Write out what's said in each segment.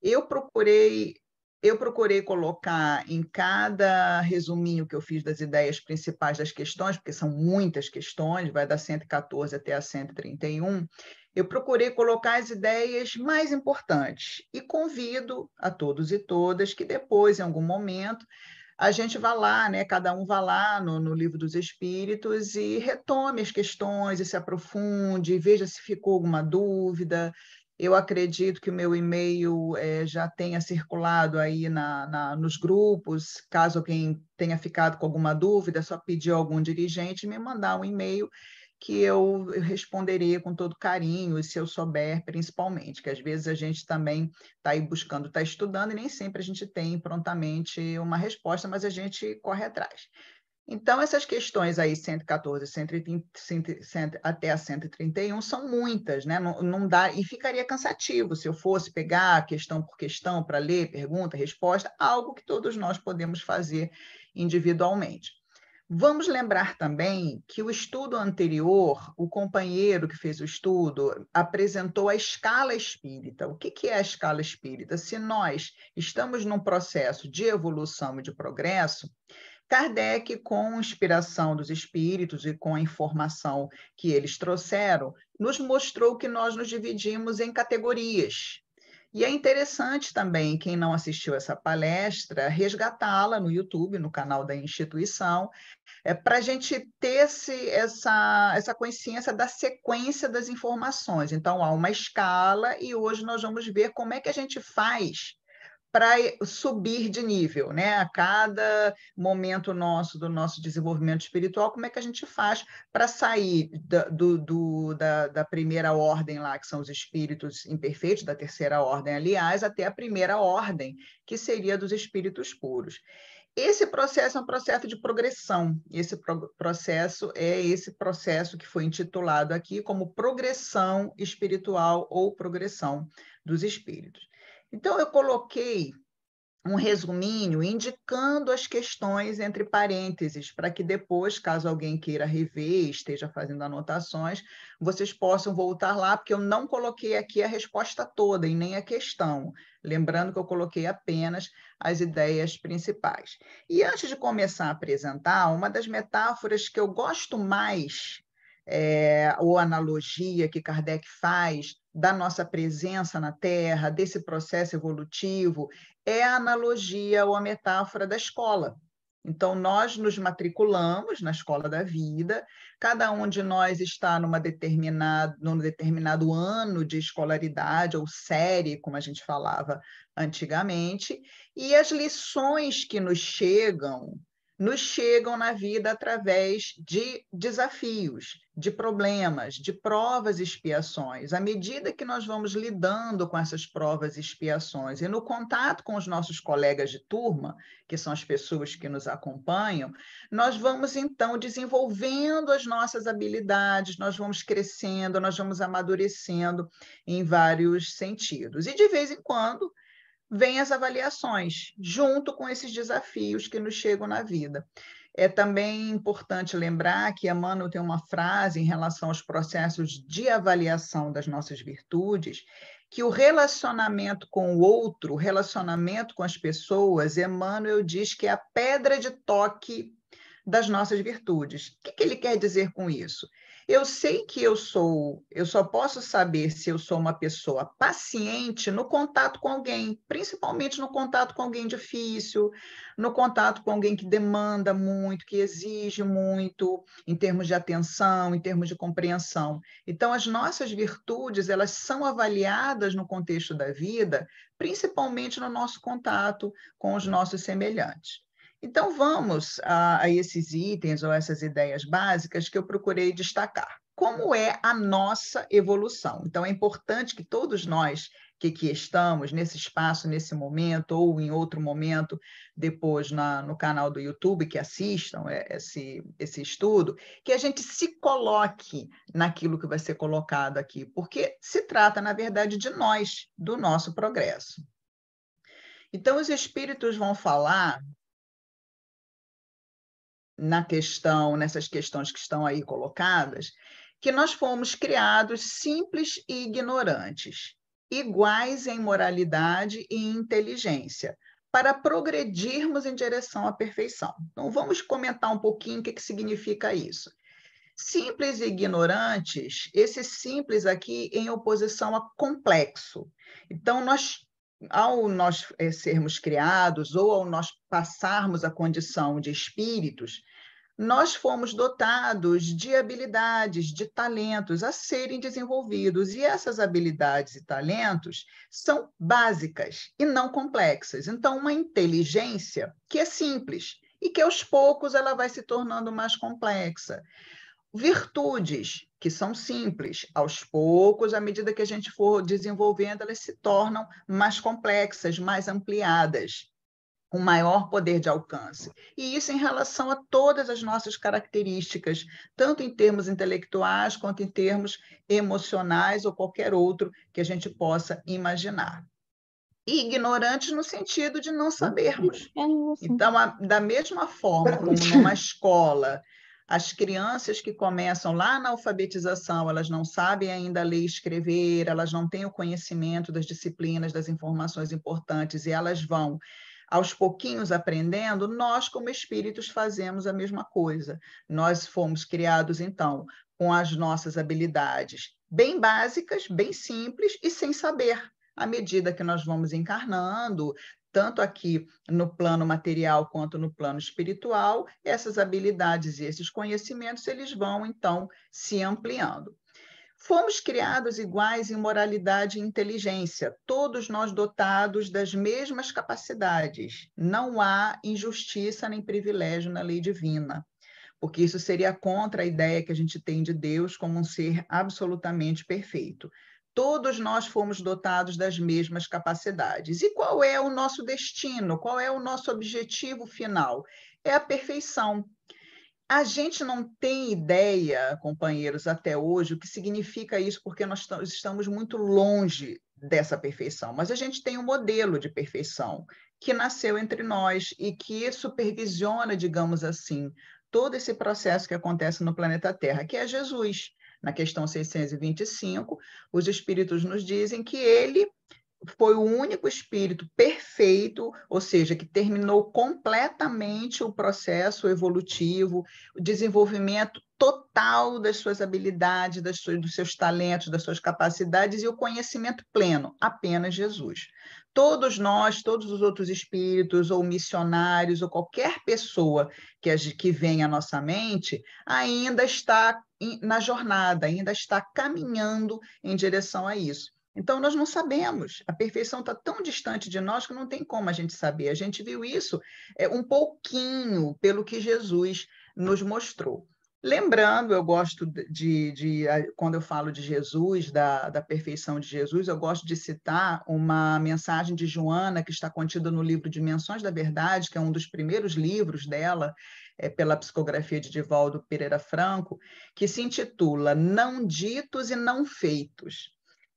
Eu procurei, eu procurei colocar em cada resuminho que eu fiz das ideias principais das questões, porque são muitas questões, vai da 114 até a 131, eu procurei colocar as ideias mais importantes e convido a todos e todas que depois, em algum momento, a gente vá lá, né? Cada um vá lá no Livro dos Espíritos e retome as questões e se aprofunde, veja se ficou alguma dúvida. Eu acredito que o meu e-mail já tenha circulado aí nos grupos. Caso alguém tenha ficado com alguma dúvida, é só pedir a algum dirigente me mandar um e-mail que eu responderia com todo carinho, e se eu souber, principalmente, que às vezes a gente também está aí buscando, está estudando, e nem sempre a gente tem prontamente uma resposta, mas a gente corre atrás. Então, essas questões aí, 114, 130, até a 131, são muitas, né? Não, não dá, e ficaria cansativo se eu fosse pegar questão por questão para ler, pergunta, resposta, algo que todos nós podemos fazer individualmente. Vamos lembrar também que o estudo anterior, o companheiro que fez o estudo, apresentou a escala espírita. O que é a escala espírita? Se nós estamos num processo de evolução e de progresso, Kardec, com inspiração dos espíritos e com a informação que eles trouxeram, nos mostrou que nós nos dividimos em categorias. E é interessante também, quem não assistiu essa palestra, resgatá-la no YouTube, no canal da instituição, para a gente ter essa consciência da sequência das informações. Então, há uma escala, e hoje nós vamos ver como é que a gente faz para subir de nível, né? A cada momento do nosso desenvolvimento espiritual, como é que a gente faz para sair da primeira ordem lá, que são os espíritos imperfeitos, da terceira ordem, aliás, até a primeira ordem, que seria dos espíritos puros. Esse processo é um processo de progressão. Processo é esse processo que foi intitulado aqui como progressão espiritual ou progressão dos espíritos. Então, eu coloquei um resuminho indicando as questões entre parênteses, para que depois, caso alguém queira rever, esteja fazendo anotações, vocês possam voltar lá, porque eu não coloquei aqui a resposta toda e nem a questão. Lembrando que eu coloquei apenas as ideias principais. E antes de começar a apresentar, uma das metáforas que eu gosto mais, ou analogia que Kardec faz da nossa presença na Terra, desse processo evolutivo, é a analogia ou a metáfora da escola. Então, nós nos matriculamos na escola da vida, cada um de nós está num determinado ano de escolaridade, ou série, como a gente falava antigamente, e as lições que nos chegam na vida através de desafios, de problemas, de provas e expiações. À medida que nós vamos lidando com essas provas e expiações e no contato com os nossos colegas de turma, que são as pessoas que nos acompanham, nós vamos então desenvolvendo as nossas habilidades, nós vamos crescendo, nós vamos amadurecendo em vários sentidos. E de vez em quando vêm as avaliações, junto com esses desafios que nos chegam na vida. É também importante lembrar que Emmanuel tem uma frase em relação aos processos de avaliação das nossas virtudes, que o relacionamento com o outro, o relacionamento com as pessoas, Emmanuel diz que é a pedra de toque das nossas virtudes. O que ele quer dizer com isso? Eu sei que eu só posso saber se eu sou uma pessoa paciente no contato com alguém, principalmente no contato com alguém difícil, no contato com alguém que demanda muito, que exige muito, em termos de atenção, em termos de compreensão. Então, as nossas virtudes, elas são avaliadas no contexto da vida, principalmente no nosso contato com os nossos semelhantes. Então, vamos a esses itens ou essas ideias básicas que eu procurei destacar. Como é a nossa evolução? Então, é importante que todos nós que aqui estamos, nesse espaço, nesse momento, ou em outro momento, depois no canal do YouTube, que assistam esse estudo, que a gente se coloque naquilo que vai ser colocado aqui, porque se trata, na verdade, de nós, do nosso progresso. Então, os espíritos vão falar nessas questões que estão aí colocadas, que nós fomos criados simples e ignorantes. iguais em moralidade e inteligência, para progredirmos em direção à perfeição. Então, vamos comentar um pouquinho o que significa isso. Simples e ignorantes, esse simples aqui em oposição a complexo. Então, ao nós sermos criados ou ao nós passarmos a condição de espíritos, nós fomos dotados de habilidades, de talentos a serem desenvolvidos. E essas habilidades e talentos são básicas e não complexas. Então, uma inteligência que é simples e que, aos poucos, ela vai se tornando mais complexa. Virtudes que são simples, aos poucos, à medida que a gente for desenvolvendo, elas se tornam mais complexas, mais ampliadas, com maior poder de alcance. E isso em relação a todas as nossas características, tanto em termos intelectuais quanto em termos emocionais ou qualquer outro que a gente possa imaginar. E ignorantes no sentido de não sabermos. Então, da mesma forma como numa escola, as crianças que começam lá na alfabetização, elas não sabem ainda ler e escrever, elas não têm o conhecimento das disciplinas, das informações importantes, e elas vão aos pouquinhos aprendendo, nós, como espíritos, fazemos a mesma coisa. Nós fomos criados, então, com as nossas habilidades bem básicas, bem simples e sem saber. À medida que nós vamos encarnando, tanto aqui no plano material quanto no plano espiritual, essas habilidades e esses conhecimentos, eles vão, então, se ampliando. Fomos criados iguais em moralidade e inteligência, todos nós dotados das mesmas capacidades. Não há injustiça nem privilégio na lei divina, porque isso seria contra a ideia que a gente tem de Deus como um ser absolutamente perfeito. Todos nós fomos dotados das mesmas capacidades. E qual é o nosso destino? Qual é o nosso objetivo final? É a perfeição. A gente não tem ideia, companheiros, até hoje, o que significa isso, porque nós estamos muito longe dessa perfeição, mas a gente tem um modelo de perfeição que nasceu entre nós e que supervisiona, digamos assim, todo esse processo que acontece no planeta Terra, que é Jesus. Na questão 625, os espíritos nos dizem que ele foi o único espírito perfeito, ou seja, que terminou completamente o processo evolutivo, o desenvolvimento total das suas habilidades, dos seus talentos, das suas capacidades e o conhecimento pleno, apenas Jesus. Todos nós, todos os outros espíritos ou missionários ou qualquer pessoa que vem à nossa mente, ainda está na jornada, ainda está caminhando em direção a isso. Então, nós não sabemos. A perfeição está tão distante de nós que não tem como a gente saber. A gente viu isso um pouquinho pelo que Jesus nos mostrou. Lembrando, eu gosto quando eu falo de Jesus, da perfeição de Jesus, eu gosto de citar uma mensagem de Joana, que está contida no livro Dimensões da Verdade, que é um dos primeiros livros dela, pela psicografia de Divaldo Pereira Franco, que se intitula Não Ditos e Não Feitos,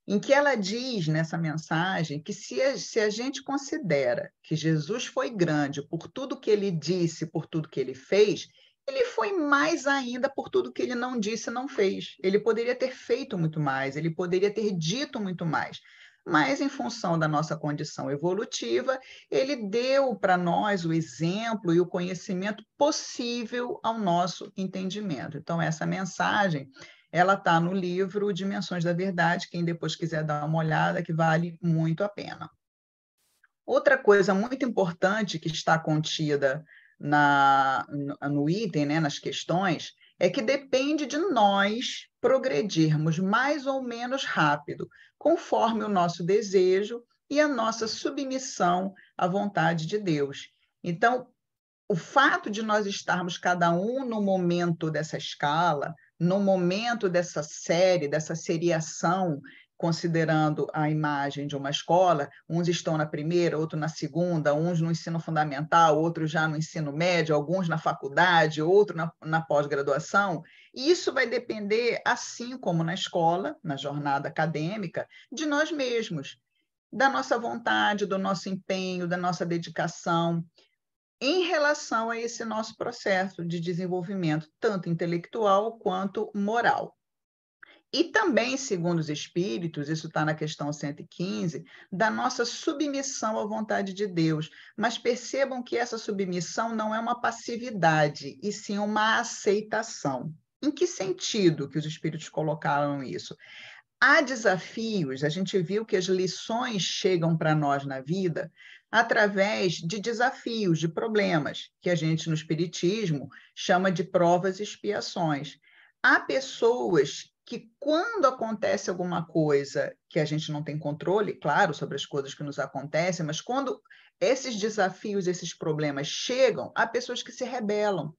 em que ela diz nessa mensagem que se a gente considera que Jesus foi grande por tudo que ele disse, por tudo que ele fez, ele foi mais ainda por tudo que ele não disse e não fez. Ele poderia ter feito muito mais, ele poderia ter dito muito mais. Mas, em função da nossa condição evolutiva, ele deu para nós o exemplo e o conhecimento possível ao nosso entendimento. Então, essa mensagem ela está no livro Dimensões da Verdade, quem depois quiser dar uma olhada, que vale muito a pena. Outra coisa muito importante que está contida no item, né, nas questões, é que depende de nós progredirmos mais ou menos rápido, conforme o nosso desejo e a nossa submissão à vontade de Deus. Então, o fato de nós estarmos cada um no momento dessa escala, no momento dessa série, dessa seriação, considerando a imagem de uma escola, uns estão na primeira, outros na segunda, uns no ensino fundamental, outros já no ensino médio, alguns na faculdade, outros na pós-graduação, e isso vai depender, assim como na escola, na jornada acadêmica, de nós mesmos, da nossa vontade, do nosso empenho, da nossa dedicação, em relação a esse nosso processo de desenvolvimento, tanto intelectual quanto moral. E também, segundo os espíritos, isso está na questão 115, da nossa submissão à vontade de Deus. Mas percebam que essa submissão não é uma passividade, e sim uma aceitação. Em que sentido que os espíritos colocaram isso? Há desafios, a gente viu que as lições chegam para nós na vida através de desafios, de problemas, que a gente no espiritismo chama de provas e expiações. Há pessoas que, quando acontece alguma coisa que a gente não tem controle, claro, sobre as coisas que nos acontecem, mas quando esses desafios, esses problemas chegam, há pessoas que se rebelam.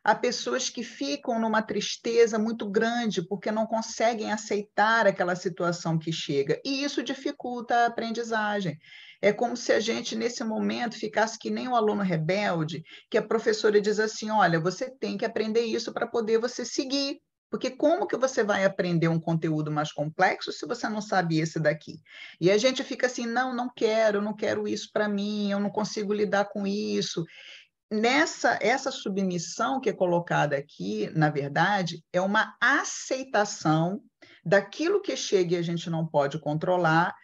Há pessoas que ficam numa tristeza muito grande porque não conseguem aceitar aquela situação que chega, e isso dificulta a aprendizagem. É como se a gente, nesse momento, ficasse que nem um aluno rebelde, que a professora diz assim: olha, você tem que aprender isso para poder você seguir. Porque como que você vai aprender um conteúdo mais complexo se você não sabe esse daqui? E a gente fica assim: não, não quero isso para mim, eu não consigo lidar com isso. Essa submissão que é colocada aqui, na verdade, é uma aceitação daquilo que chega e a gente não pode controlar,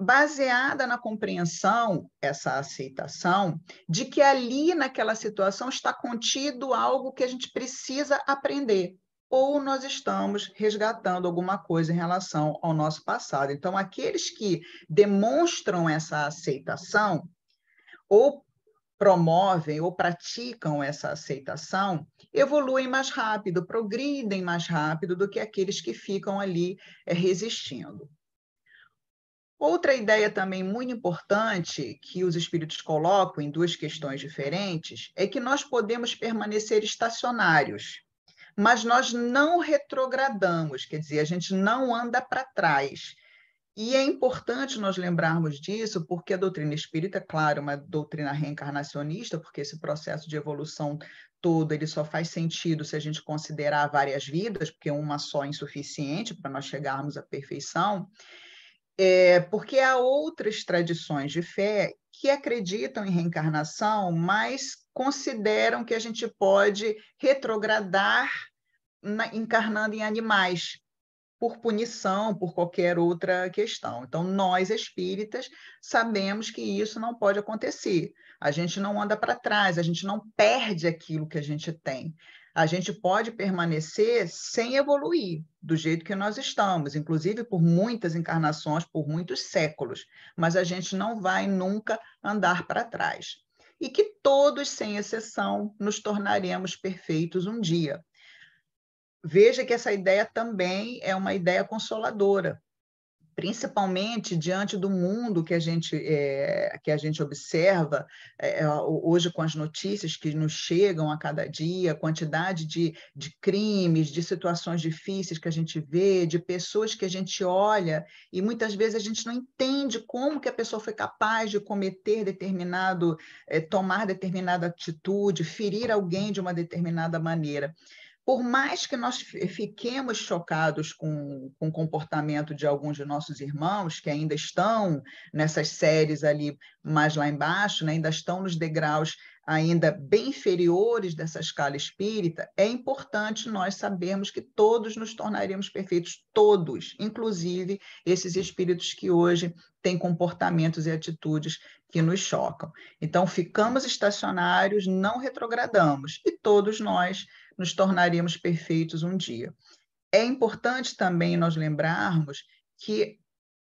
baseada na compreensão, essa aceitação, de que ali naquela situação está contido algo que a gente precisa aprender, ou nós estamos resgatando alguma coisa em relação ao nosso passado. Então, aqueles que demonstram essa aceitação, ou promovem ou praticam essa aceitação, evoluem mais rápido, progridem mais rápido do que aqueles que ficam ali resistindo. Outra ideia também muito importante que os espíritos colocam em duas questões diferentes é que nós podemos permanecer estacionários, mas nós não retrogradamos, quer dizer, a gente não anda para trás. E é importante nós lembrarmos disso, porque a doutrina espírita, claro, é uma doutrina reencarnacionista, porque esse processo de evolução todo ele só faz sentido se a gente considerar várias vidas, porque uma só é insuficiente para nós chegarmos à perfeição. Porque há outras tradições de fé que acreditam em reencarnação, mas consideram que a gente pode retrogradar encarnando em animais, por punição, por qualquer outra questão. Então, nós espíritas sabemos que isso não pode acontecer. A gente não anda para trás, a gente não perde aquilo que a gente tem. A gente pode permanecer sem evoluir, do jeito que nós estamos, inclusive por muitas encarnações, por muitos séculos, mas a gente não vai nunca andar para trás. E que todos, sem exceção, nos tornaremos perfeitos um dia. Veja que essa ideia também é uma ideia consoladora, principalmente diante do mundo que a gente observa hoje com as notícias que nos chegam a cada dia, a quantidade de crimes, de situações difíceis que a gente vê, de pessoas que a gente olha e muitas vezes a gente não entende como que a pessoa foi capaz de tomar determinada atitude, ferir alguém de uma determinada maneira. Por mais que nós fiquemos chocados com o comportamento de alguns de nossos irmãos, que ainda estão nessas séries ali mais lá embaixo, né, ainda estão nos degraus ainda bem inferiores dessa escala espírita, é importante nós sabermos que todos nos tornaremos perfeitos, todos, inclusive esses espíritos que hoje têm comportamentos e atitudes que nos chocam. Então, ficamos estacionários, não retrogradamos, e todos nós nos tornaríamos perfeitos um dia. É importante também nós lembrarmos que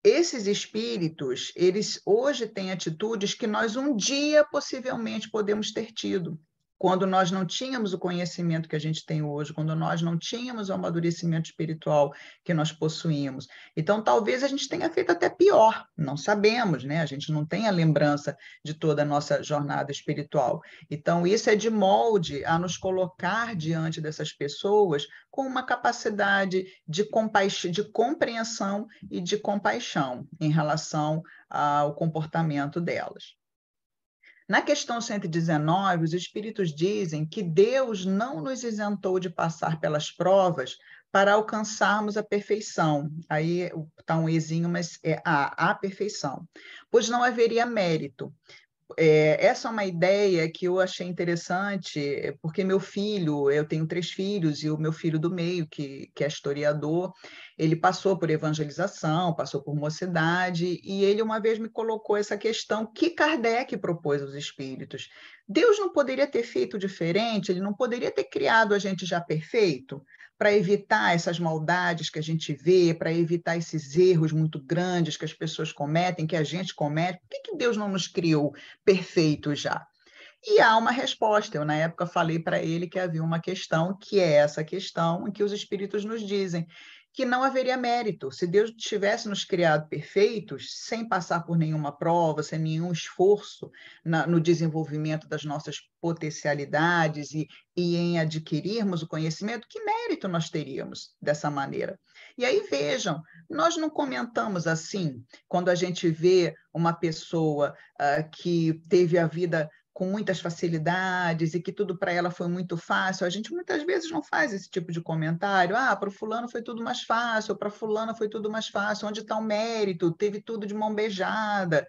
esses espíritos, eles hoje têm atitudes que nós um dia possivelmente podemos ter tido, quando nós não tínhamos o conhecimento que a gente tem hoje, quando nós não tínhamos o amadurecimento espiritual que nós possuímos. Então, talvez a gente tenha feito até pior, não sabemos, né? A gente não tem a lembrança de toda a nossa jornada espiritual. Então, isso é de molde a nos colocar diante dessas pessoas com uma capacidade de compreensão e de compaixão em relação ao comportamento delas. Na questão 119, os espíritos dizem que Deus não nos isentou de passar pelas provas para alcançarmos a perfeição. Aí está um ezinho, mas é a perfeição. Pois não haveria mérito. Essa é uma ideia que eu achei interessante, porque meu filho, eu tenho 3 filhos, e o meu filho do meio, que é historiador, ele passou por evangelização, passou por mocidade, e ele uma vez me colocou essa questão que Kardec propôs aos espíritos. Deus não poderia ter feito diferente? Ele não poderia ter criado a gente já perfeito? Para evitar essas maldades que a gente vê, para evitar esses erros muito grandes que as pessoas cometem, que a gente comete, por que Deus não nos criou perfeito já? E há uma resposta. Eu, na época, falei para ele que havia uma questão, que é essa questão em que os espíritos nos dizem que não haveria mérito. Se Deus tivesse nos criado perfeitos, sem passar por nenhuma prova, sem nenhum esforço no desenvolvimento das nossas potencialidades e em adquirirmos o conhecimento, que mérito nós teríamos dessa maneira? E aí, vejam, nós não comentamos assim, quando a gente vê uma pessoa que teve a vida com muitas facilidades e que tudo para ela foi muito fácil, a gente muitas vezes não faz esse tipo de comentário. Ah, para o fulano foi tudo mais fácil, para a fulana foi tudo mais fácil, onde está o mérito? Teve tudo de mão beijada.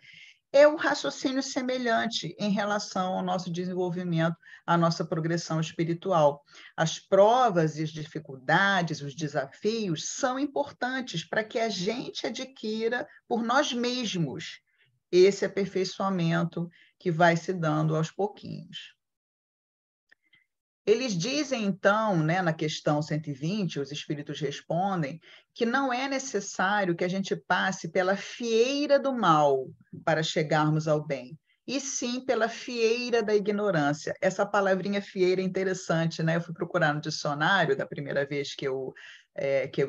É um raciocínio semelhante em relação ao nosso desenvolvimento, à nossa progressão espiritual. As provas e as dificuldades, os desafios são importantes para que a gente adquira por nós mesmos esse aperfeiçoamento que vai se dando aos pouquinhos. Eles dizem, então, né, na questão 120, os espíritos respondem, que não é necessário que a gente passe pela fieira do mal para chegarmos ao bem, e sim pela fieira da ignorância. Essa palavrinha fieira é interessante, né? Eu fui procurar no dicionário da primeira vez que eu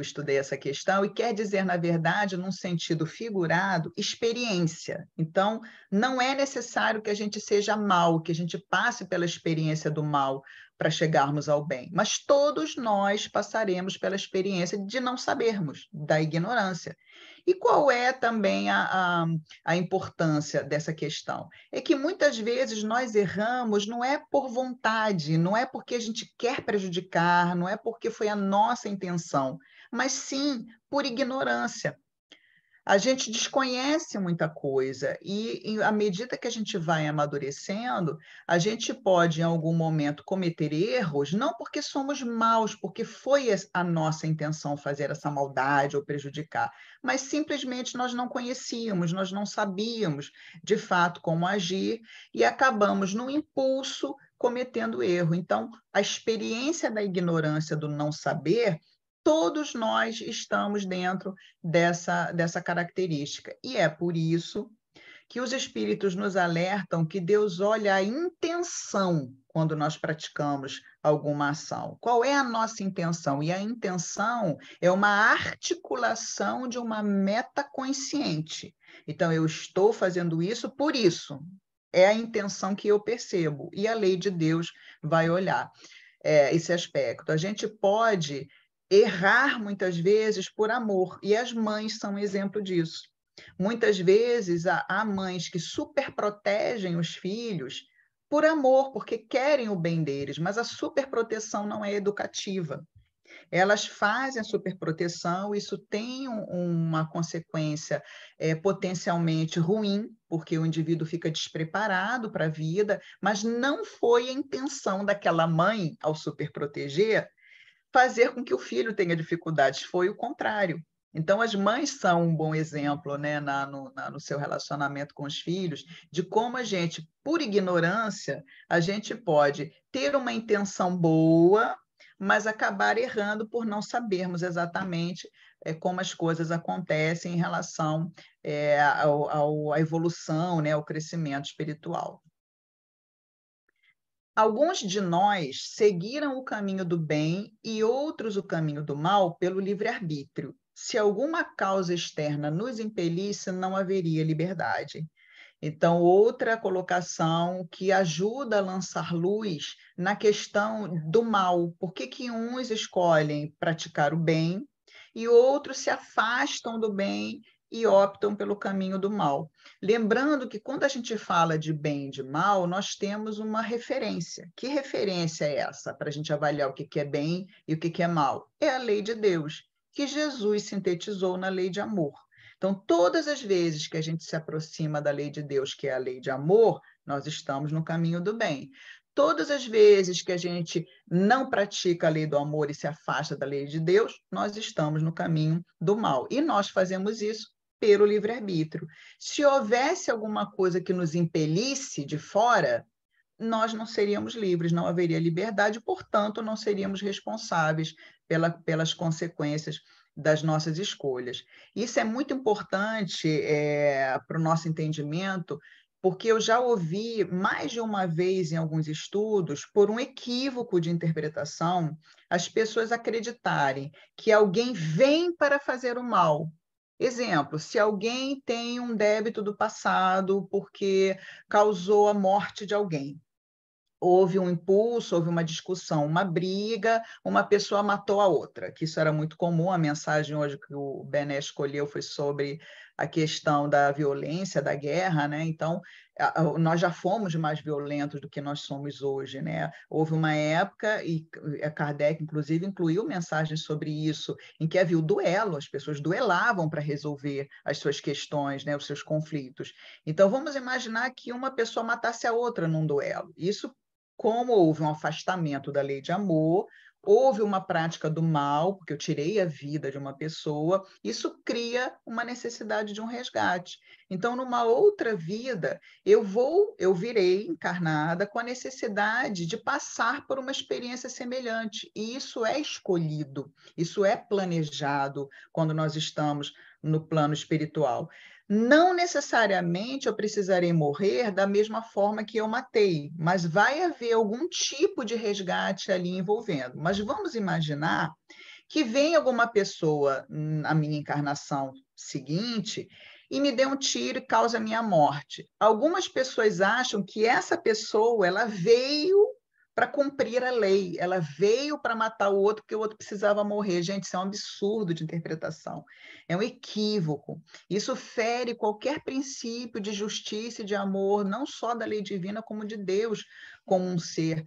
estudei essa questão, e quer dizer, na verdade, num sentido figurado, experiência. Então, não é necessário que a gente seja mal, que a gente passe pela experiência do mal para chegarmos ao bem, mas todos nós passaremos pela experiência de não sabermos, da ignorância. E qual é também a importância dessa questão? É que muitas vezes nós erramos não é por vontade, não é porque a gente quer prejudicar, não é porque foi a nossa intenção, mas sim por ignorância. A gente desconhece muita coisa e à medida que a gente vai amadurecendo, a gente pode, em algum momento, cometer erros, não porque somos maus, porque foi a nossa intenção fazer essa maldade ou prejudicar, mas simplesmente nós não conhecíamos, nós não sabíamos, de fato, como agir e acabamos, no impulso, cometendo erro. Então, a experiência da ignorância, do não saber, todos nós estamos dentro dessa característica. E é por isso que os espíritos nos alertam que Deus olha a intenção quando nós praticamos alguma ação. Qual é a nossa intenção? E a intenção é uma articulação de uma meta consciente. Então, eu estou fazendo isso por isso. É a intenção que eu percebo. E a lei de Deus vai olhar esse aspecto. A gente pode errar muitas vezes por amor, e as mães são um exemplo disso. Muitas vezes há mães que superprotegem os filhos por amor, porque querem o bem deles, mas a superproteção não é educativa. Elas fazem a superproteção, isso tem uma consequência potencialmente ruim, porque o indivíduo fica despreparado para a vida, mas não foi a intenção daquela mãe, ao superproteger, fazer com que o filho tenha dificuldades, foi o contrário. Então, as mães são um bom exemplo, né, no seu relacionamento com os filhos, de como a gente, por ignorância, a gente pode ter uma intenção boa, mas acabar errando por não sabermos exatamente como as coisas acontecem em relação à evolução, né, ao crescimento espiritual. Alguns de nós seguiram o caminho do bem e outros o caminho do mal pelo livre-arbítrio. Se alguma causa externa nos impelisse, não haveria liberdade. Então, outra colocação que ajuda a lançar luz na questão do mal. Por que uns escolhem praticar o bem e outros se afastam do bem e optam pelo caminho do mal? Lembrando que quando a gente fala de bem e de mal, nós temos uma referência. Que referência é essa para a gente avaliar o que é bem e o que é mal? É a lei de Deus, que Jesus sintetizou na lei de amor. Então, todas as vezes que a gente se aproxima da lei de Deus, que é a lei de amor, nós estamos no caminho do bem. Todas as vezes que a gente não pratica a lei do amor e se afasta da lei de Deus, nós estamos no caminho do mal. E nós fazemos isso pelo livre-arbítrio. Se houvesse alguma coisa que nos impelisse de fora, nós não seríamos livres, não haveria liberdade, portanto, não seríamos responsáveis pelas consequências das nossas escolhas. Isso é muito importante para o nosso entendimento, porque eu já ouvi mais de uma vez em alguns estudos, por um equívoco de interpretação, as pessoas acreditarem que alguém vem para fazer o mal. Exemplo, se alguém tem um débito do passado porque causou a morte de alguém, houve um impulso, houve uma discussão, uma briga, uma pessoa matou a outra, que isso era muito comum. A mensagem hoje que o Bené escolheu foi sobre a questão da violência, da guerra, né? Então, nós já fomos mais violentos do que nós somos hoje, né? Houve uma época, e Kardec, inclusive, incluiu mensagens sobre isso, em que havia o duelo, as pessoas duelavam para resolver as suas questões, né? Os seus conflitos. Então, vamos imaginar que uma pessoa matasse a outra num duelo. Isso, como houve um afastamento da lei de amor, houve uma prática do mal, porque eu tirei a vida de uma pessoa, isso cria uma necessidade de um resgate. Então, numa outra vida, eu virei encarnada com a necessidade de passar por uma experiência semelhante. E isso é escolhido, isso é planejado quando nós estamos no plano espiritual. Não necessariamente eu precisarei morrer da mesma forma que eu matei, mas vai haver algum tipo de resgate ali envolvendo. Mas vamos imaginar que vem alguma pessoa na minha encarnação seguinte e me dê um tiro e causa a minha morte. Algumas pessoas acham que essa pessoa ela veio para cumprir a lei, ela veio para matar o outro porque o outro precisava morrer. Gente, isso é um absurdo de interpretação, é um equívoco. Isso fere qualquer princípio de justiça e de amor, não só da lei divina, como de Deus, como um ser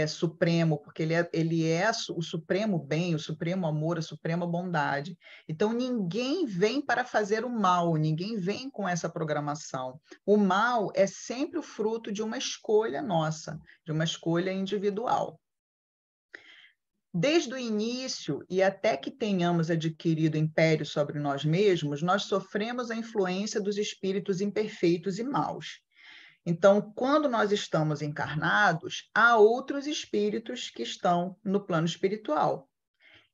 supremo, porque ele é o supremo bem, o supremo amor, a suprema bondade. Então, ninguém vem para fazer o mal, ninguém vem com essa programação. O mal é sempre o fruto de uma escolha nossa, de uma escolha individual. Desde o início e até que tenhamos adquirido império sobre nós mesmos, nós sofremos a influência dos espíritos imperfeitos e maus. Então, quando nós estamos encarnados, há outros espíritos que estão no plano espiritual.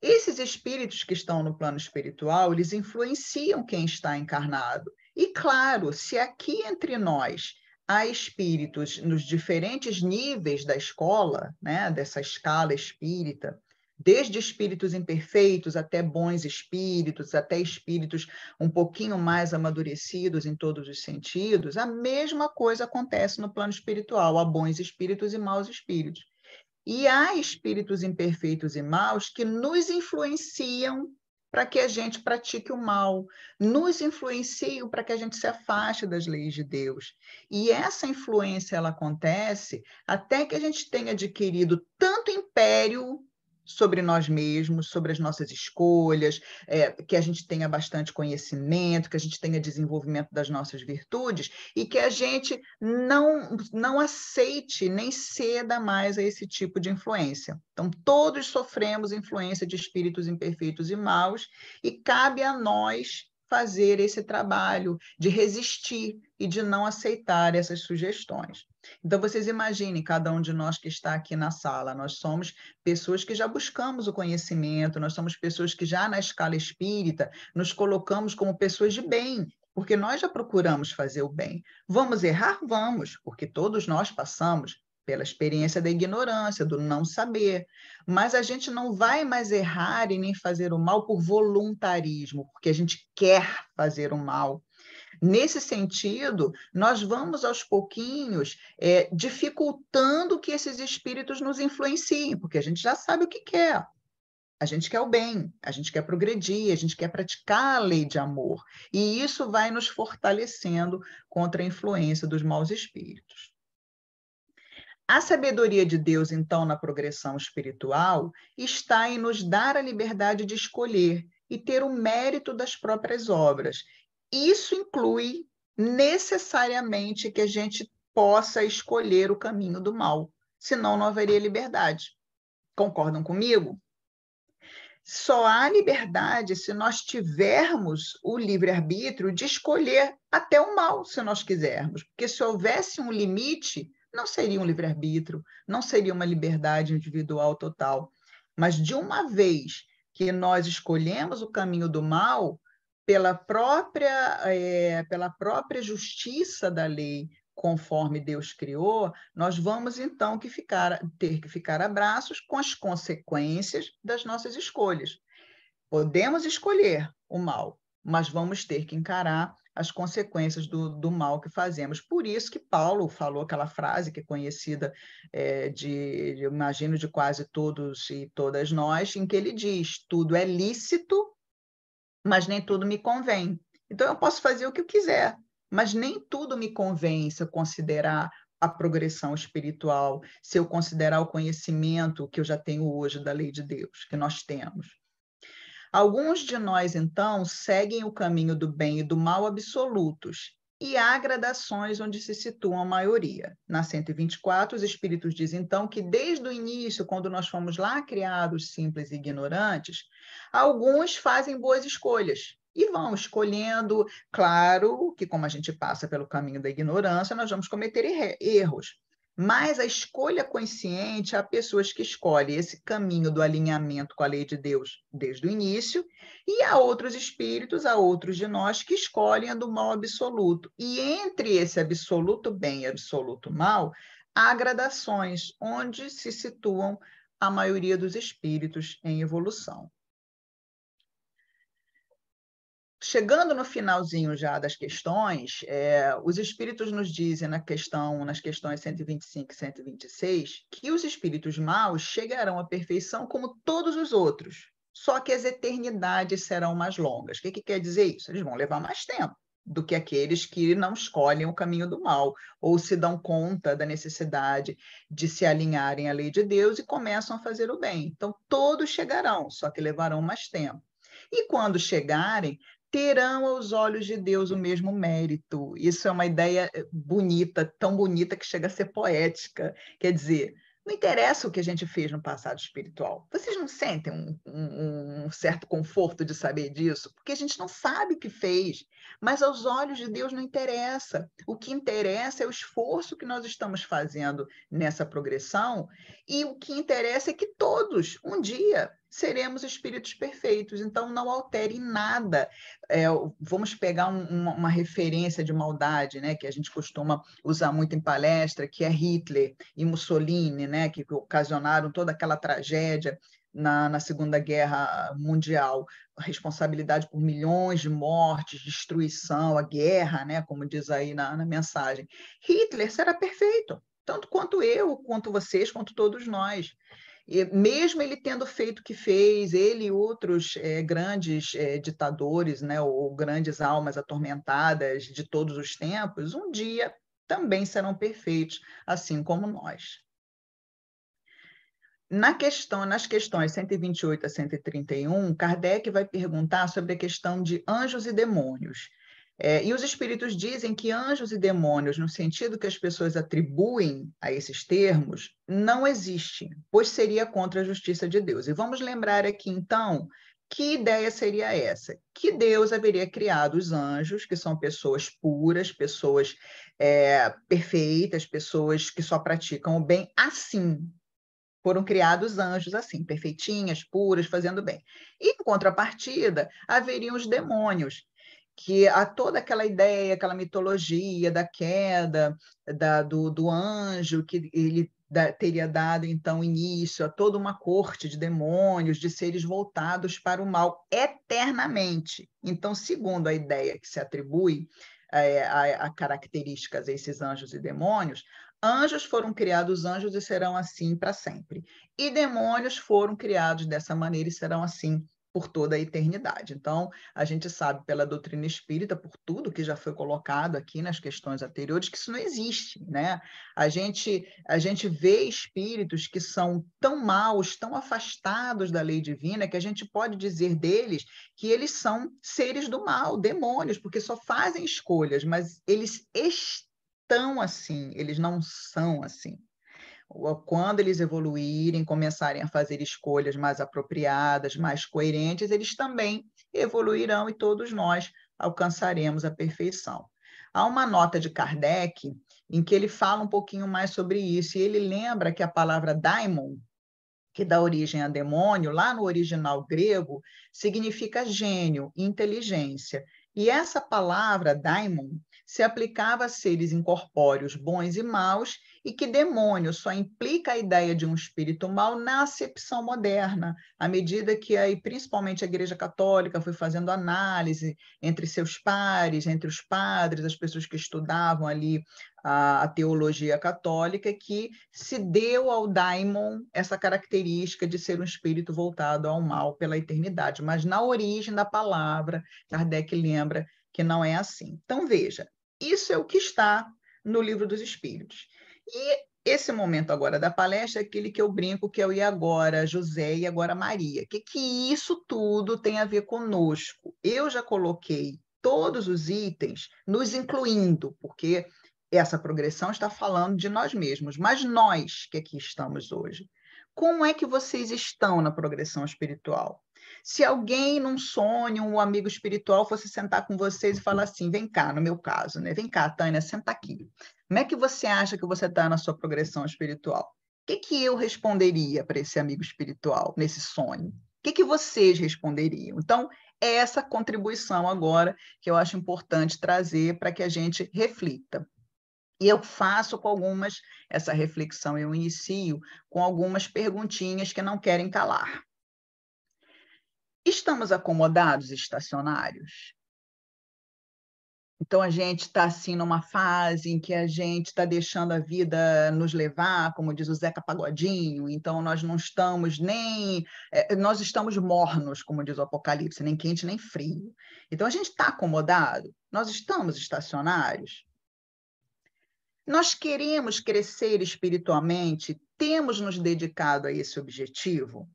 Esses espíritos que estão no plano espiritual, eles influenciam quem está encarnado. E, claro, se aqui entre nós há espíritos nos diferentes níveis da escola, né, dessa escala espírita, desde espíritos imperfeitos até bons espíritos, até espíritos um pouquinho mais amadurecidos em todos os sentidos, a mesma coisa acontece no plano espiritual, há bons espíritos e maus espíritos. E há espíritos imperfeitos e maus que nos influenciam para que a gente pratique o mal, nos influenciam para que a gente se afaste das leis de Deus. E essa influência ela acontece até que a gente tenha adquirido tanto império sobre nós mesmos, sobre as nossas escolhas, que a gente tenha bastante conhecimento, que a gente tenha desenvolvimento das nossas virtudes e que a gente não aceite nem ceda mais a esse tipo de influência. Então, todos sofremos influência de espíritos imperfeitos e maus e cabe a nós fazer esse trabalho de resistir e de não aceitar essas sugestões. Então, vocês imaginem, cada um de nós que está aqui na sala, nós somos pessoas que já buscamos o conhecimento, nós somos pessoas que já na escala espírita nos colocamos como pessoas de bem, porque nós já procuramos fazer o bem. Vamos errar? Vamos, porque todos nós passamos pela experiência da ignorância, do não saber. Mas a gente não vai mais errar e nem fazer o mal por voluntarismo, porque a gente quer fazer o mal. Nesse sentido, nós vamos aos pouquinhos dificultando que esses espíritos nos influenciem, porque a gente já sabe o que quer. A gente quer o bem, a gente quer progredir, a gente quer praticar a lei de amor. E isso vai nos fortalecendo contra a influência dos maus espíritos. A sabedoria de Deus, então, na progressão espiritual, está em nos dar a liberdade de escolher e ter o mérito das próprias obras. Isso inclui necessariamente que a gente possa escolher o caminho do mal, senão não haveria liberdade. Concordam comigo? Só há liberdade se nós tivermos o livre-arbítrio de escolher até o mal, se nós quisermos. Porque se houvesse um limite, não seria um livre-arbítrio, não seria uma liberdade individual total. Mas de uma vez que nós escolhemos o caminho do mal, pela própria justiça da lei, conforme Deus criou, nós vamos então ter que ficar a braços com as consequências das nossas escolhas. Podemos escolher o mal, mas vamos ter que encarar as consequências do mal que fazemos. Por isso que Paulo falou aquela frase que é conhecida, imagino, de quase todos e todas nós, em que ele diz: tudo é lícito, mas nem tudo me convém. Então, eu posso fazer o que eu quiser, mas nem tudo me convém se eu considerar a progressão espiritual, se eu considerar o conhecimento que eu já tenho hoje da lei de Deus, que nós temos. Alguns de nós, então, seguem o caminho do bem e do mal absolutos, e há gradações onde se situa a maioria. Na 124, os espíritos dizem, então, que desde o início, quando nós fomos lá criados simples e ignorantes, alguns fazem boas escolhas e vão escolhendo. Claro que, como a gente passa pelo caminho da ignorância, nós vamos cometer erros. Mas a escolha consciente, há pessoas que escolhem esse caminho do alinhamento com a lei de Deus desde o início, e há outros espíritos, há outros de nós que escolhem a do mal absoluto. E entre esse absoluto bem e absoluto mal, há gradações onde se situam a maioria dos espíritos em evolução. Chegando no finalzinho já das questões, os espíritos nos dizem nas questões 125 e 126, que os espíritos maus chegarão à perfeição como todos os outros, só que as eternidades serão mais longas. O que quer dizer isso? Eles vão levar mais tempo do que aqueles que não escolhem o caminho do mal, ou se dão conta da necessidade de se alinharem à lei de Deus e começam a fazer o bem. Então, todos chegarão, só que levarão mais tempo. E quando chegarem, terão aos olhos de Deus o mesmo mérito. Isso é uma ideia bonita, tão bonita que chega a ser poética. Quer dizer, não interessa o que a gente fez no passado espiritual. Vocês não sentem um certo conforto de saber disso? Porque a gente não sabe o que fez, mas aos olhos de Deus não interessa. O que interessa é o esforço que nós estamos fazendo nessa progressão, e o que interessa é que todos, um dia, seremos espíritos perfeitos. Então, não altere nada. Vamos pegar uma referência de maldade, né, que a gente costuma usar muito em palestra, que é Hitler e Mussolini, né, que ocasionaram toda aquela tragédia na Segunda Guerra Mundial, a responsabilidade por milhões de mortes, destruição, a guerra, né, como diz aí na mensagem. Hitler será perfeito, tanto quanto eu, quanto vocês, quanto todos nós. E mesmo ele tendo feito o que fez, ele e outros grandes ditadores, né, ou grandes almas atormentadas de todos os tempos, um dia também serão perfeitos, assim como nós. Nas questões 128 a 131, Kardec vai perguntar sobre a questão de anjos e demônios. E os espíritos dizem que anjos e demônios, no sentido que as pessoas atribuem a esses termos, não existe, pois seria contra a justiça de Deus. E vamos lembrar aqui, então, que ideia seria essa? Que Deus haveria criado os anjos, que são pessoas puras, pessoas perfeitas, pessoas que só praticam o bem assim. Foram criados anjos assim, perfeitinhas, puras, fazendo bem. E, em contrapartida, haveriam os demônios, que há toda aquela ideia, aquela mitologia da queda do anjo, que ele teria dado, então, início a toda uma corte de demônios, de seres voltados para o mal eternamente. Então, segundo a ideia que se atribui a características a esses anjos e demônios, anjos foram criados anjos e serão assim para sempre. E demônios foram criados dessa maneira e serão assim por toda a eternidade. Então, a gente sabe pela doutrina espírita, por tudo que já foi colocado aqui nas questões anteriores, que isso não existe, né? A gente vê espíritos que são tão maus, tão afastados da lei divina, que a gente pode dizer deles que eles são seres do mal, demônios, porque só fazem escolhas, mas eles estão assim, eles não são assim. Quando eles evoluírem, começarem a fazer escolhas mais apropriadas, mais coerentes, eles também evoluirão e todos nós alcançaremos a perfeição. Há uma nota de Kardec em que ele fala um pouquinho mais sobre isso, e ele lembra que a palavra daimon, que dá origem a demônio, lá no original grego, significa gênio, inteligência. E essa palavra, daimon, se aplicava a seres incorpóreos bons e maus, e que demônio só implica a ideia de um espírito mau na acepção moderna, à medida que aí, principalmente a Igreja Católica foi fazendo análise entre seus pares, entre os padres, as pessoas que estudavam ali a teologia católica, que se deu ao daimon essa característica de ser um espírito voltado ao mal pela eternidade. Mas na origem da palavra, Kardec lembra que não é assim. Então, veja, isso é o que está no Livro dos Espíritos. E esse momento agora da palestra é aquele que eu brinco, que é o e agora José e agora Maria. O que isso tudo tem a ver conosco? Eu já coloquei todos os itens, nos incluindo, porque essa progressão está falando de nós mesmos, mas nós que aqui estamos hoje, como é que vocês estão na progressão espiritual? Se alguém num sonho, um amigo espiritual fosse sentar com vocês e falar assim, vem cá, no meu caso, né? Vem cá, Tânia, senta aqui. Como é que você acha que você está na sua progressão espiritual? O que eu responderia para esse amigo espiritual nesse sonho? O que vocês responderiam? Então, é essa contribuição agora que eu acho importante trazer para que a gente reflita. E eu faço essa reflexão, eu inicio com algumas perguntinhas que não querem calar. Estamos acomodados estacionários? Então, a gente está assim numa fase em que a gente está deixando a vida nos levar, como diz o Zeca Pagodinho, então nós não estamos nem... nós estamos mornos, como diz o Apocalipse, nem quente nem frio. Então, a gente está acomodado? Nós estamos estacionários? Nós queremos crescer espiritualmente, temos nos dedicado a esse objetivo?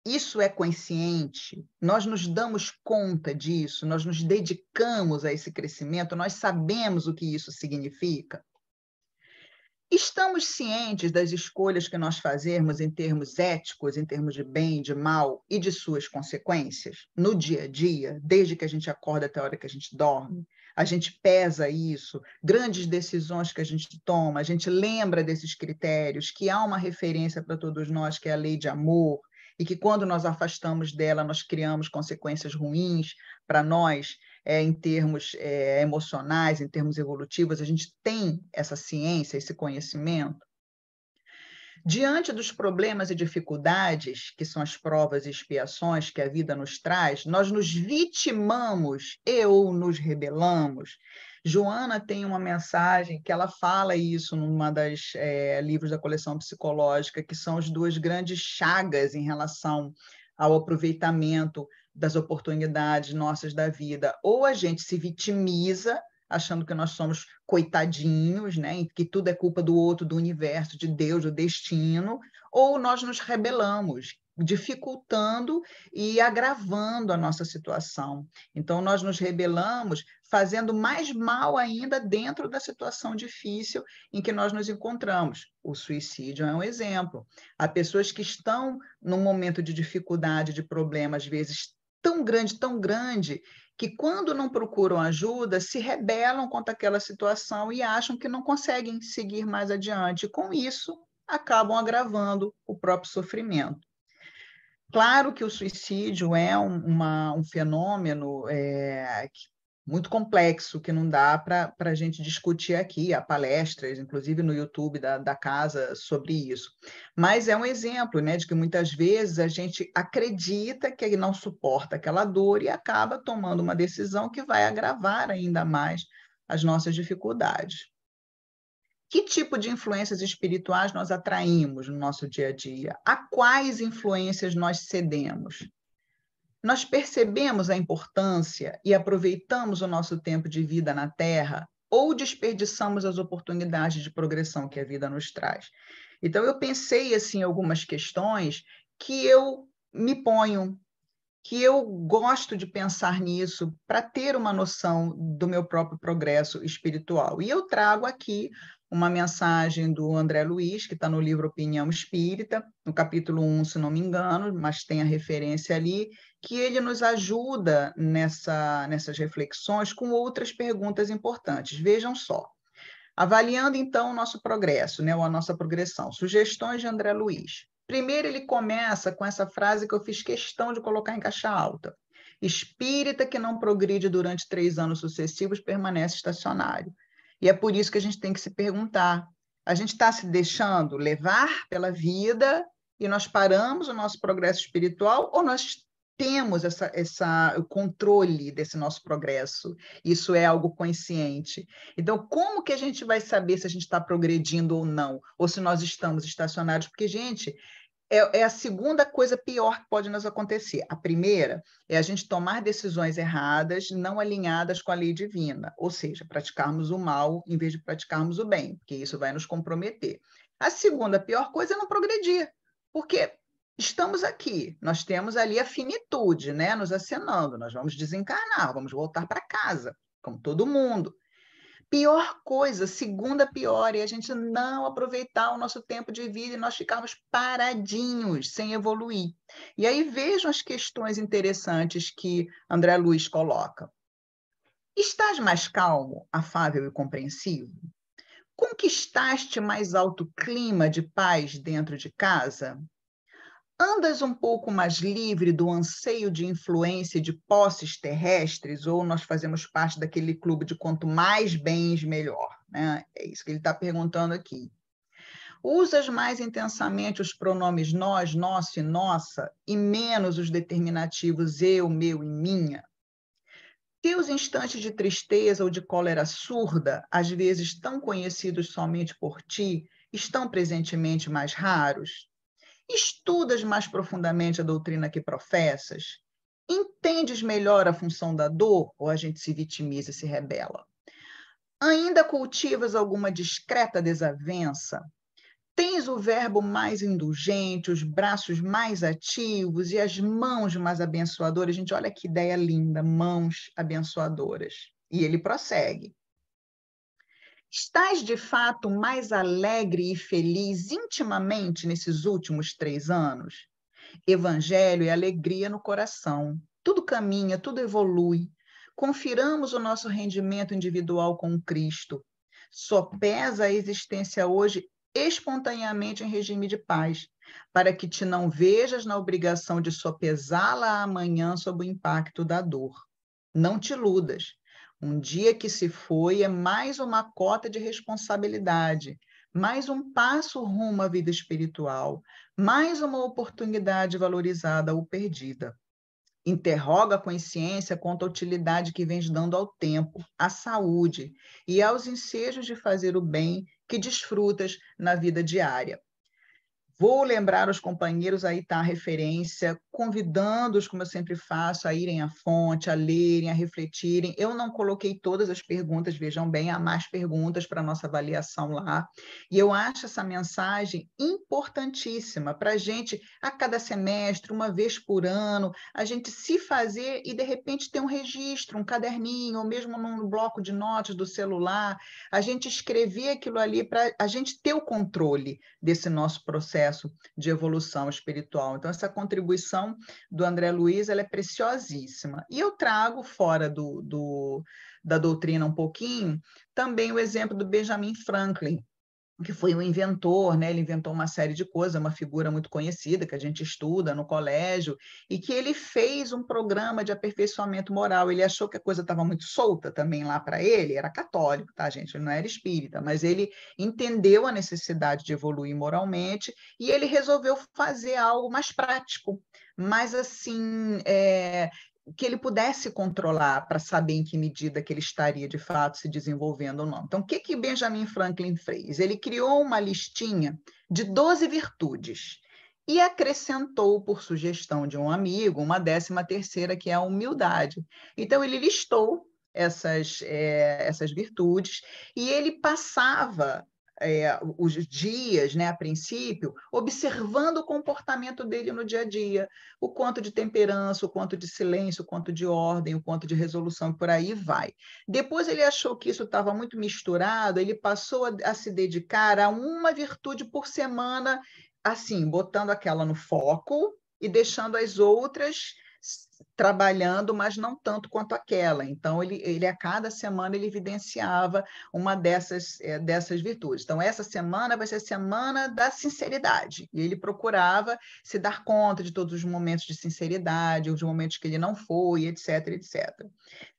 Isso é consciente? Nós nos damos conta disso? Nós nos dedicamos a esse crescimento? Nós sabemos o que isso significa? Estamos cientes das escolhas que nós fazemos em termos éticos, em termos de bem, de mal e de suas consequências no dia a dia, desde que a gente acorda até a hora que a gente dorme? A gente pesa isso, grandes decisões que a gente toma, a gente lembra desses critérios, que há uma referência para todos nós, que é a lei de amor, e que quando nós afastamos dela, nós criamos consequências ruins para nós, em termos emocionais, em termos evolutivos, a gente tem essa ciência, esse conhecimento. Diante dos problemas e dificuldades, que são as provas e expiações que a vida nos traz, nós nos vitimamos ou nos rebelamos. Joana tem uma mensagem que ela fala isso numa das livros da coleção psicológica, que são as duas grandes chagas em relação ao aproveitamento das oportunidades nossas da vida. Ou a gente se vitimiza, achando que nós somos coitadinhos, né? E que tudo é culpa do outro, do universo, de Deus, do destino, ou nós nos rebelamos, dificultando e agravando a nossa situação. Então, nós nos rebelamos, fazendo mais mal ainda dentro da situação difícil em que nós nos encontramos. O suicídio é um exemplo. Há pessoas que estão num momento de dificuldade, de problema, às vezes tão grande, que quando não procuram ajuda, se rebelam contra aquela situação e acham que não conseguem seguir mais adiante. Com isso, acabam agravando o próprio sofrimento. Claro que o suicídio é um fenômeno muito complexo, que não dá para a gente discutir aqui. Há palestras, inclusive no YouTube da casa, sobre isso. Mas é um exemplo, né, de que muitas vezes a gente acredita que não suporta aquela dor e acaba tomando uma decisão que vai agravar ainda mais as nossas dificuldades. Que tipo de influências espirituais nós atraímos no nosso dia a dia? A quais influências nós cedemos? Nós percebemos a importância e aproveitamos o nosso tempo de vida na Terra ou desperdiçamos as oportunidades de progressão que a vida nos traz? Então, eu pensei assim, em algumas questões que eu me ponho, que eu gosto de pensar nisso para ter uma noção do meu próprio progresso espiritual. E eu trago aqui uma mensagem do André Luiz, que está no livro Opinião Espírita, no capítulo 1, se não me engano, mas tem a referência ali, que ele nos ajuda nessas reflexões com outras perguntas importantes. Vejam só. Avaliando, então, o nosso progresso, né, ou a nossa progressão. Sugestões de André Luiz. Primeiro, ele começa com essa frase que eu fiz questão de colocar em caixa alta. Espírita que não progride durante 3 anos sucessivos permanece estacionário. E é por isso que a gente tem que se perguntar, a gente está se deixando levar pela vida e nós paramos o nosso progresso espiritual ou nós temos o controle desse nosso progresso? Isso é algo consciente. Então, como que a gente vai saber se a gente está progredindo ou não, ou se nós estamos estacionários? Porque, gente, é a segunda coisa pior que pode nos acontecer. A primeira é a gente tomar decisões erradas, não alinhadas com a lei divina, ou seja, praticarmos o mal em vez de praticarmos o bem, porque isso vai nos comprometer. A segunda pior coisa é não progredir, porque estamos aqui, nós temos ali a finitude, né, nos acenando, nós vamos desencarnar, vamos voltar para casa, como todo mundo. Pior coisa, segunda pior, é a gente não aproveitar o nosso tempo de vida e nós ficarmos paradinhos, sem evoluir. E aí vejam as questões interessantes que André Luiz coloca. Estás mais calmo, afável e compreensivo? Conquistaste mais alto clima de paz dentro de casa? Andas um pouco mais livre do anseio de influência e de posses terrestres, ou nós fazemos parte daquele clube de quanto mais bens, melhor? Né? É isso que ele está perguntando aqui. Usas mais intensamente os pronomes nós, nosso e nossa, e menos os determinativos eu, meu e minha? Teus instantes de tristeza ou de cólera surda, às vezes tão conhecidos somente por ti, estão presentemente mais raros? Estudas mais profundamente a doutrina que professas? Entendes melhor a função da dor ou a gente se vitimiza e se rebela? Ainda cultivas alguma discreta desavença? Tens o verbo mais indulgente, os braços mais ativos e as mãos mais abençoadoras? Gente, olha que ideia linda, mãos abençoadoras. E ele prossegue. Estás, de fato, mais alegre e feliz intimamente nesses últimos 3 anos? Evangelho é alegria no coração. Tudo caminha, tudo evolui. Confiramos o nosso rendimento individual com Cristo. Sopesa a existência hoje espontaneamente em regime de paz, para que te não vejas na obrigação de sopesá-la amanhã sob o impacto da dor. Não te iludas. Um dia que se foi é mais uma cota de responsabilidade, mais um passo rumo à vida espiritual, mais uma oportunidade valorizada ou perdida. Interroga a consciência quanto à utilidade que vens dando ao tempo, à saúde e aos ensejos de fazer o bem que desfrutas na vida diária. Vou lembrar os companheiros, aí está a referência, convidando-os, como eu sempre faço, a irem à fonte, a lerem, a refletirem. Eu não coloquei todas as perguntas, vejam bem, há mais perguntas para a nossa avaliação lá. E eu acho essa mensagem importantíssima para a gente, a cada semestre, uma vez por ano, a gente se fazer e, de repente, ter um registro, um caderninho, ou mesmo num bloco de notas do celular, a gente escrever aquilo ali para a gente ter o controle desse nosso processo de evolução espiritual. Então, essa contribuição do André Luiz, ela é preciosíssima. E eu trago, fora da doutrina um pouquinho, também o exemplo do Benjamin Franklin, que foi um inventor, né? Ele inventou uma série de coisas, uma figura muito conhecida que a gente estuda no colégio, e que ele fez um programa de aperfeiçoamento moral. Ele achou que a coisa estava muito solta também lá para ele, era católico, tá, gente? Ele não era espírita, mas ele entendeu a necessidade de evoluir moralmente e ele resolveu fazer algo mais prático, mais assim, que ele pudesse controlar para saber em que medida que ele estaria de fato se desenvolvendo ou não. Então, o que Benjamin Franklin fez? Ele criou uma listinha de 12 virtudes E acrescentou, por sugestão de um amigo, uma 13ª, que é a humildade. Então, ele listou essas virtudes e ele passava os dias, né, a princípio, observando o comportamento dele no dia a dia, o quanto de temperança, o quanto de silêncio, o quanto de ordem, o quanto de resolução, e por aí vai. Depois ele achou que isso estava muito misturado, ele passou a se dedicar a uma virtude por semana, assim, botando aquela no foco e deixando as outras trabalhando, mas não tanto quanto aquela. Então, ele a cada semana ele evidenciava uma dessas virtudes. Então, essa semana vai ser a semana da sinceridade. E ele procurava se dar conta de todos os momentos de sinceridade, os momentos que ele não foi, etc, etc.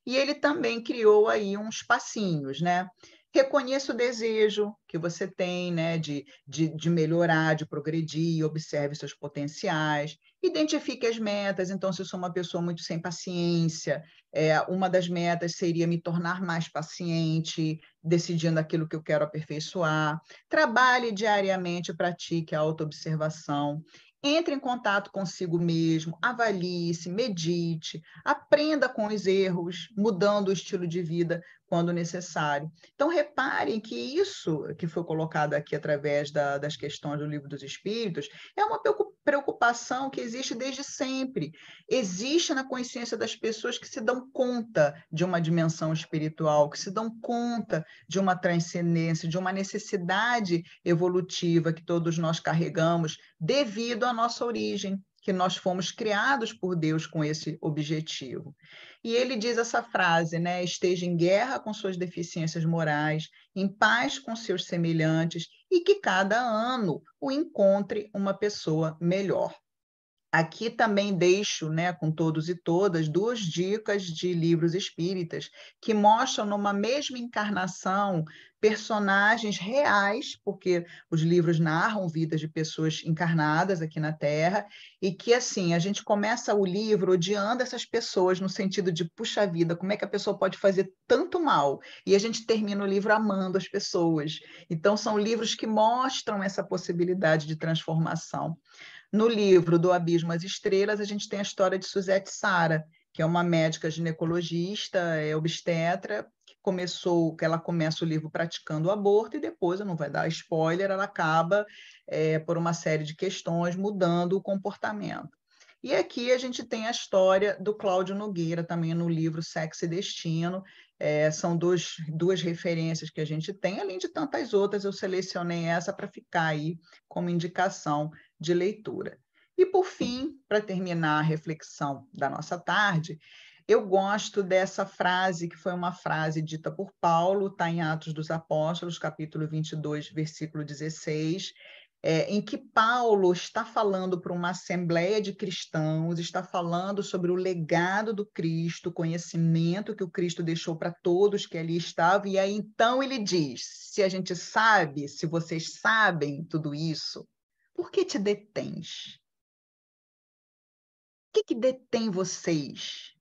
E ele também criou aí uns passinhos, né? Reconheça o desejo que você tem, né, de melhorar, de progredir, observe seus potenciais, identifique as metas. Então, se eu sou uma pessoa muito sem paciência, uma das metas seria me tornar mais paciente, decidindo aquilo que eu quero aperfeiçoar. Trabalhe diariamente, pratique a autoobservação. Entre em contato consigo mesmo, avalie-se, medite, aprenda com os erros, mudando o estilo de vida quando necessário. Então, reparem que isso que foi colocado aqui através das questões do Livro dos Espíritos é uma preocupação que existe desde sempre. Existe na consciência das pessoas que se dão conta de uma dimensão espiritual, que se dão conta de uma transcendência, de uma necessidade evolutiva que todos nós carregamos devido à nossa origem, que nós fomos criados por Deus com esse objetivo. E ele diz essa frase, né? Esteja em guerra com suas deficiências morais, em paz com seus semelhantes, e que cada ano o encontre uma pessoa melhor. Aqui também deixo, né, com todos e todas, 2 dicas de livros espíritas que mostram numa mesma encarnação personagens reais, porque os livros narram vidas de pessoas encarnadas aqui na Terra, e que, assim, a gente começa o livro odiando essas pessoas no sentido de, puxa vida, como é que a pessoa pode fazer tanto mal? E a gente termina o livro amando as pessoas. Então, são livros que mostram essa possibilidade de transformação. No livro Do Abismo às Estrelas, a gente tem a história de Suzette Sara, que é uma médica ginecologista, obstetra, que ela começa o livro praticando o aborto e depois, eu não vou dar spoiler, ela acaba, por uma série de questões, mudando o comportamento. E aqui a gente tem a história do Cláudio Nogueira, também no livro Sexo e Destino. São duas referências que a gente tem, além de tantas outras, eu selecionei essa para ficar aí como indicação de leitura. E, por fim, para terminar a reflexão da nossa tarde, eu gosto dessa frase, que foi uma frase dita por Paulo, está em Atos dos Apóstolos, capítulo 22, versículo 16, em que Paulo está falando para uma assembleia de cristãos, está falando sobre o legado do Cristo, o conhecimento que o Cristo deixou para todos que ali estavam, e aí então ele diz: se a gente sabe, se vocês sabem tudo isso, por que te detens? O que detém vocês?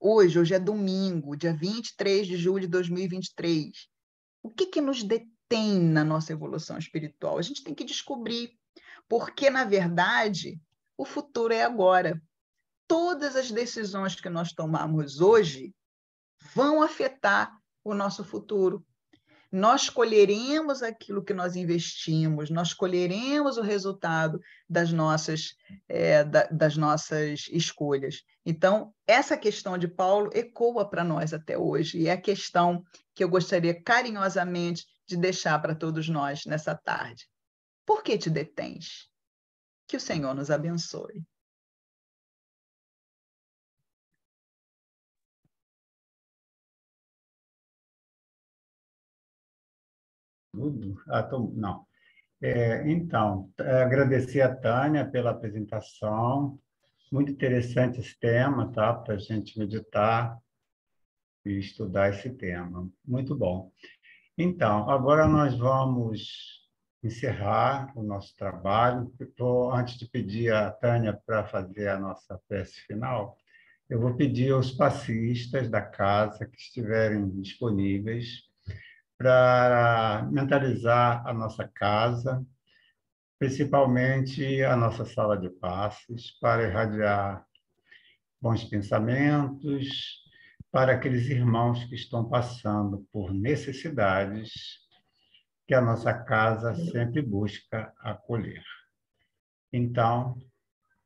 Hoje é domingo, dia 23 de julho de 2023. O que nos detém na nossa evolução espiritual? A gente tem que descobrir, porque, na verdade, o futuro é agora. Todas as decisões que nós tomamos hoje vão afetar o nosso futuro. Nós colheremos aquilo que nós investimos, nós colheremos o resultado das nossas escolhas. Então, essa questão de Paulo ecoa para nós até hoje, e é a questão que eu gostaria carinhosamente de deixar para todos nós nessa tarde. Por que te detens? Que o Senhor nos abençoe. Tudo? Não. Então, agradecer a Tânia pela apresentação. Muito interessante esse tema, tá? Para a gente meditar e estudar esse tema. Muito bom. Então, agora nós vamos encerrar o nosso trabalho. Antes de pedir a Tânia para fazer a nossa prece final, eu vou pedir aos passistas da casa que estiverem disponíveis para mentalizar a nossa casa, principalmente a nossa sala de passes, para irradiar bons pensamentos para aqueles irmãos que estão passando por necessidades que a nossa casa sempre busca acolher. Então,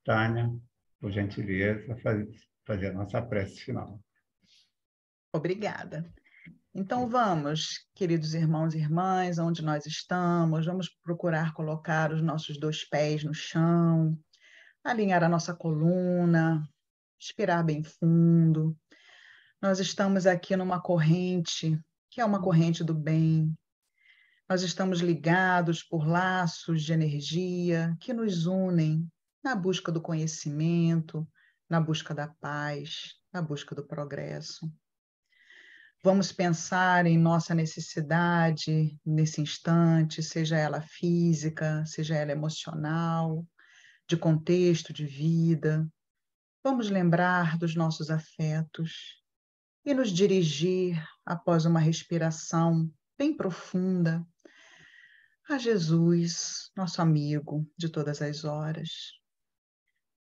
Tânia, por gentileza, fazer a nossa prece final. Obrigada. Então vamos, queridos irmãos e irmãs, onde nós estamos, vamos procurar colocar os nossos 2 pés no chão, alinhar a nossa coluna, respirar bem fundo. Nós estamos aqui numa corrente, que é uma corrente do bem. Nós estamos ligados por laços de energia que nos unem na busca do conhecimento, na busca da paz, na busca do progresso. Vamos pensar em nossa necessidade nesse instante, seja ela física, seja ela emocional, de contexto de vida. Vamos lembrar dos nossos afetos e nos dirigir, após uma respiração bem profunda, a Jesus, nosso amigo de todas as horas.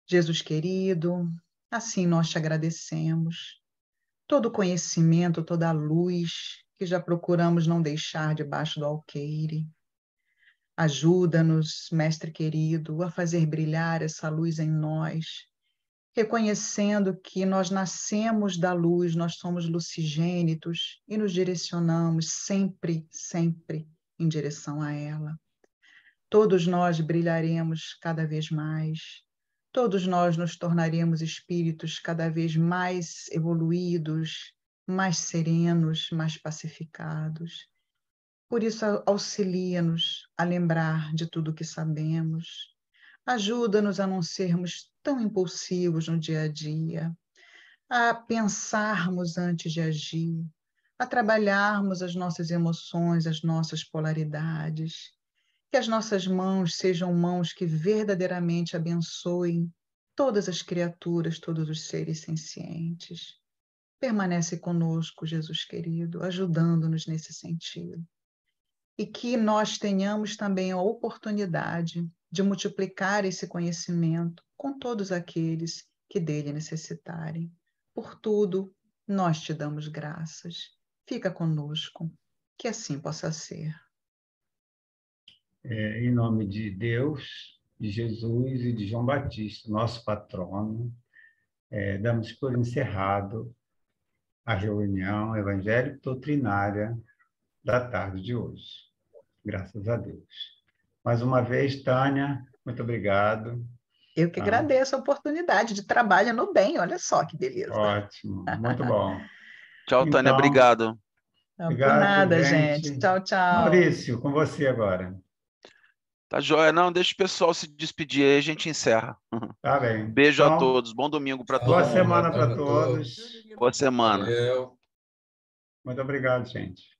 Jesus querido, assim nós te agradecemos. Todo o conhecimento, toda a luz que já procuramos não deixar debaixo do alqueire. Ajuda-nos, Mestre querido, a fazer brilhar essa luz em nós, reconhecendo que nós nascemos da luz, nós somos lucigênitos e nos direcionamos sempre, sempre em direção a ela. Todos nós brilharemos cada vez mais. Todos nós nos tornaremos espíritos cada vez mais evoluídos, mais serenos, mais pacificados. Por isso, auxilia-nos a lembrar de tudo o que sabemos. Ajuda-nos a não sermos tão impulsivos no dia a dia, a pensarmos antes de agir, a trabalharmos as nossas emoções, as nossas polaridades. Que as nossas mãos sejam mãos que verdadeiramente abençoem todas as criaturas, todos os seres sencientes. Permanece conosco, Jesus querido, ajudando-nos nesse sentido. E que nós tenhamos também a oportunidade de multiplicar esse conhecimento com todos aqueles que dele necessitarem. Por tudo, nós te damos graças. Fica conosco, que assim possa ser. Em nome de Deus, de Jesus e de João Batista, nosso patrono, damos por encerrado a reunião evangélico-doutrinária da tarde de hoje. Graças a Deus. Mais uma vez, Tânia, muito obrigado. Eu que agradeço a oportunidade de trabalho no bem, olha só que beleza. Ótimo, muito bom. Tchau, Tânia, então, obrigado. Obrigado, por nada, gente. Tchau, tchau. Maurício, com você agora. Tá joia? Não, deixa o pessoal se despedir aí, a gente encerra. Tá bem. Beijo a todos, bom domingo para todos. Boa semana para todos. Boa semana. Valeu. Muito obrigado, gente.